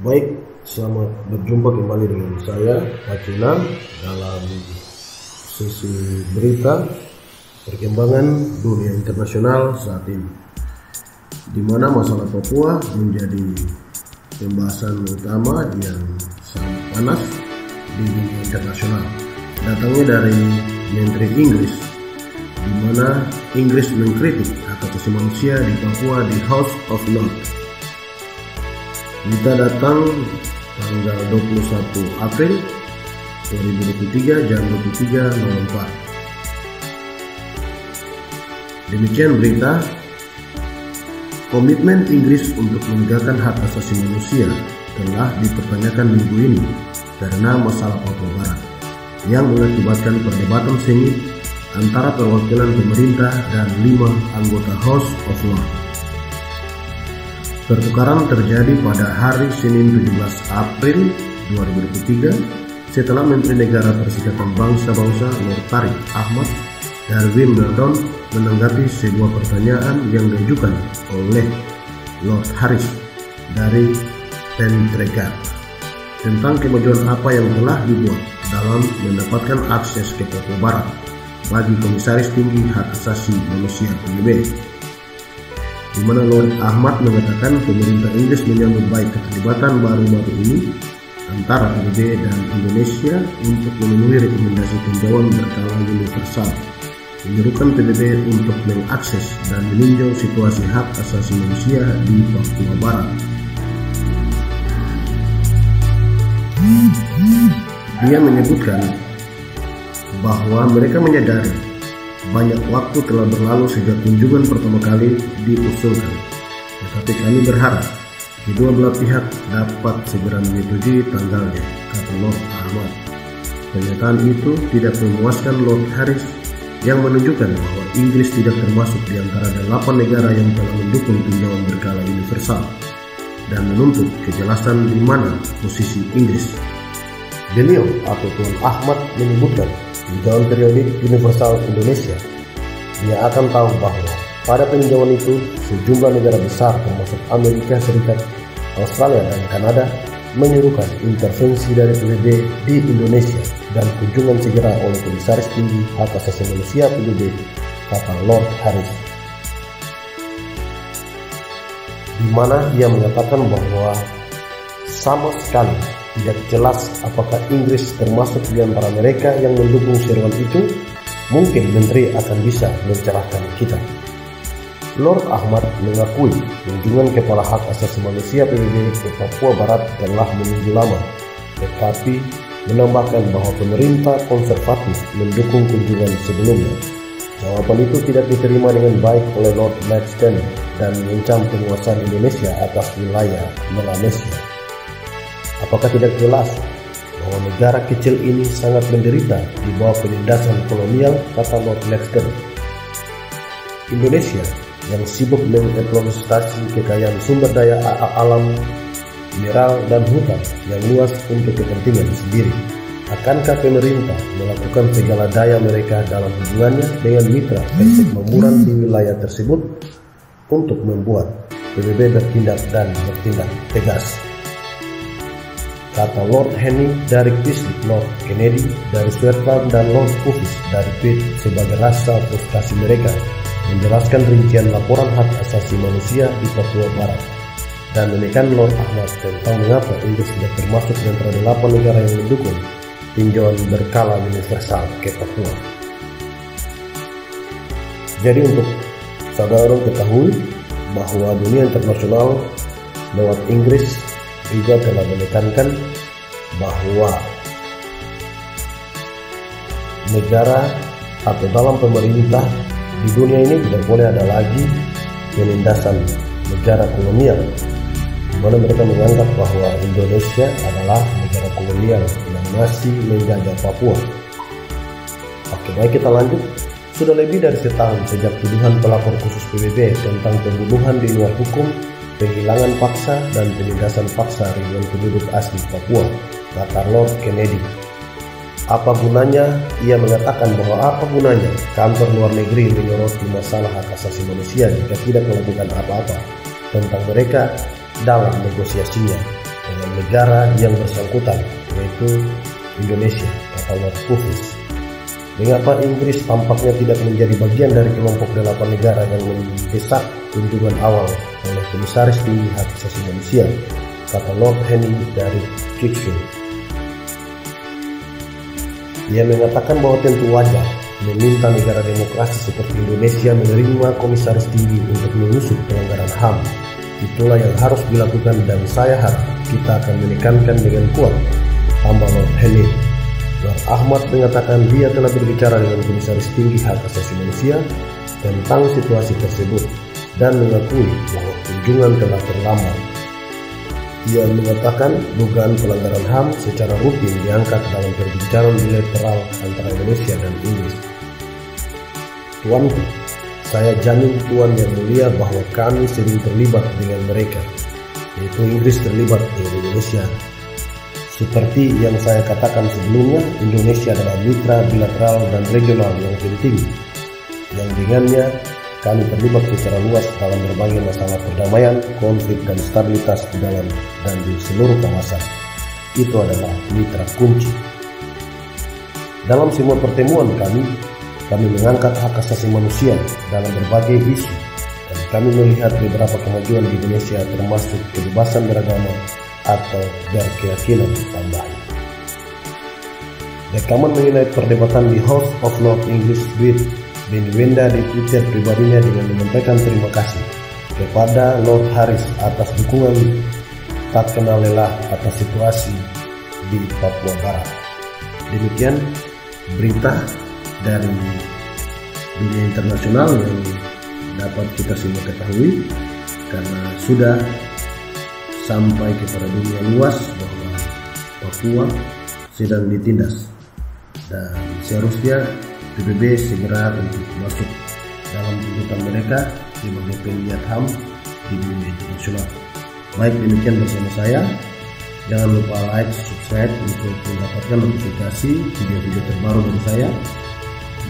Baik, selamat berjumpa kembali dengan saya, Pak Cunam, dalam sesi berita perkembangan dunia internasional saat ini, di mana masalah Papua menjadi pembahasan utama yang sangat panas di dunia internasional. Datangnya dari Menteri Inggris, di mana Inggris mengkritik hak asasi manusia di Papua di House of Lords. Kita datang tanggal 21 April 2023 jam 23.04. Demikian berita. Komitmen Inggris untuk menegakkan hak asasi manusia telah dipertanyakan minggu ini karena masalah Papua Barat yang mengakibatkan perdebatan sengit antara perwakilan pemerintah dan 5 anggota House of Lords. Pertukaran terjadi pada hari Senin 17 April 2023 setelah Menteri Negara Perserikatan Bangsa-Bangsa Lord Tariq Ahmad dari Wimbledon menanggapi sebuah pertanyaan yang diajukan oleh Lord Harris dari Penteregat tentang kemajuan apa yang telah dibuat dalam mendapatkan akses ke Papua Barat bagi Komisaris Tinggi Hak Asasi Manusia PBB, di mana Lord Ahmad mengatakan pemerintah Inggris menyambut baik keterlibatan baru-baru ini antara PBB dan Indonesia untuk memenuhi rekomendasi tinjauan berkala universal, menyerukan PBB untuk mengakses dan meninjau situasi hak asasi manusia di Papua Barat. Dia menyebutkan bahwa mereka menyadari banyak waktu telah berlalu sejak kunjungan pertama kali diusulkan, tetapi kami berharap kedua belah pihak dapat segera menyetujui tanggalnya, kata Lord Ahmad. Pernyataan itu tidak memuaskan Lord Harris yang menunjukkan bahwa Inggris tidak termasuk di antara 8 negara yang telah mendukung tinjauan berkala universal dan menuntut kejelasan di mana posisi Inggris. Beliau atau Tuan Ahmad menyebutkan tinjauan periodik universal Indonesia, dia akan tahu bahwa pada peninjauan itu sejumlah negara besar termasuk Amerika Serikat, Australia dan Kanada menyerukan intervensi dari PBB di Indonesia dan kunjungan segera oleh Komisaris Tinggi Hak Asasi Manusia PBB, kata Lord Harris, di mana ia mengatakan bahwa sama sekali tidak jelas apakah Inggris termasuk di antara mereka yang mendukung seruan itu. Mungkin menteri akan bisa mencerahkan kita. Lord Ahmad mengakui kunjungan Kepala Hak Asasi Manusia PBB ke Papua Barat telah menunggu lama, tetapi menambahkan bahwa pemerintah konservatif mendukung kunjungan sebelumnya. Jawaban itu tidak diterima dengan baik oleh Lord Gladstone dan mengancam penguasaan Indonesia atas wilayah Melanesia. Apakah tidak jelas bahwa negara kecil ini sangat menderita di bawah penindasan kolonial, kata Lord Gladstone. Indonesia yang sibuk mengeksploitasi kekayaan sumber daya alam, mineral dan hutan yang luas untuk kepentingan sendiri. Akankah pemerintah melakukan segala daya mereka dalam hubungannya dengan mitra persemakmuran di wilayah tersebut untuk membuat PBB bertindak dan bertindak tegas, kata Lord Henry dari Distrik Lord Kennedy dari Swartland dan Lord Purvis dari Pitt sebagai rasa frustasi mereka menjelaskan rincian laporan hak asasi manusia di Papua Barat dan menekan Lord Ahmad tentang mengapa Inggris tidak termasuk di antara 8 negara yang mendukung tinjauan berkala universal ke Papua. Jadi untuk saudara ketahui bahwa dunia internasional lewat Inggris juga telah menekankan bahwa negara atau dalam pemerintah di dunia ini tidak boleh ada lagi penindasan negara kolonial, di mana mereka menganggap bahwa Indonesia adalah negara kolonial yang masih menjajah Papua. Oke, baik, kita lanjut. Sudah lebih dari setahun sejak tuduhan pelapor khusus PBB tentang pembunuhan di luar hukum, penghilangan paksa dan penindasan paksa ribuan penduduk asli Papua, kata Lord Kennedy. Apa gunanya? Ia mengatakan bahwa apa gunanya kantor luar negeri menyoroti masalah hak asasi manusia jika tidak melakukan apa-apa tentang mereka dalam negosiasinya dengan dengan negara yang bersangkutan, yaitu Indonesia, kata Lord Purvis. Mengapa Inggris tampaknya tidak menjadi bagian dari kelompok 8 negara yang mendesak kunjungan awal oleh Komisaris Tinggi Hak Asasi Manusia, kata Lord Henry dari Kingsfield. Ia mengatakan bahwa tentu wajar meminta negara demokrasi seperti Indonesia menerima Komisaris Tinggi untuk mengusut pelanggaran HAM. Itulah yang harus dilakukan dan saya harap kita akan menekankan dengan kuat, tambah Lord Henry. Lord Ahmad mengatakan dia telah berbicara dengan Komisaris Tinggi Hak Asasi Manusia tentang situasi tersebut dan mengakui bahwa kunjungan telah terlambat. Ia mengatakan dugaan pelanggaran HAM secara rutin diangkat dalam perbincangan bilateral antara Indonesia dan Inggris. Tuanku, saya jamin Tuan yang mulia bahwa kami sering terlibat dengan mereka, yaitu Inggris terlibat dengan Indonesia. Seperti yang saya katakan sebelumnya, Indonesia adalah mitra bilateral dan regional yang penting, yang dengannya kami terlibat secara luas dalam berbagai masalah perdamaian, konflik, dan stabilitas di dalam dan di seluruh kawasan. Itu adalah mitra kunci. Dalam semua pertemuan kami mengangkat hak asasi manusia dalam berbagai isu, dan kami melihat beberapa kemajuan di Indonesia termasuk kebebasan beragama atau berkeyakinan tambahan. Rekaman mengenai perdebatan di House of Lords English Brit Benny Wenda di Twitter pribadinya dengan menyampaikan terima kasih kepada Lord Harris atas dukungan tak kenal lelah atas situasi di Papua Barat. Demikian berita dari dunia internasional yang dapat kita semua ketahui, karena sudah sampai kepada dunia luas bahwa Papua sedang ditindas dan seharusnya PBB segera untuk masuk dalam tuntutan mereka sebagai penggiat HAM di dunia internasional. Baik, demikian bersama saya. Jangan lupa like, subscribe untuk mendapatkan notifikasi video-video terbaru dari saya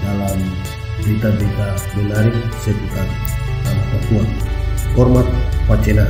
dalam berita-berita menarik seputar tanah Papua. Hormat Pacena.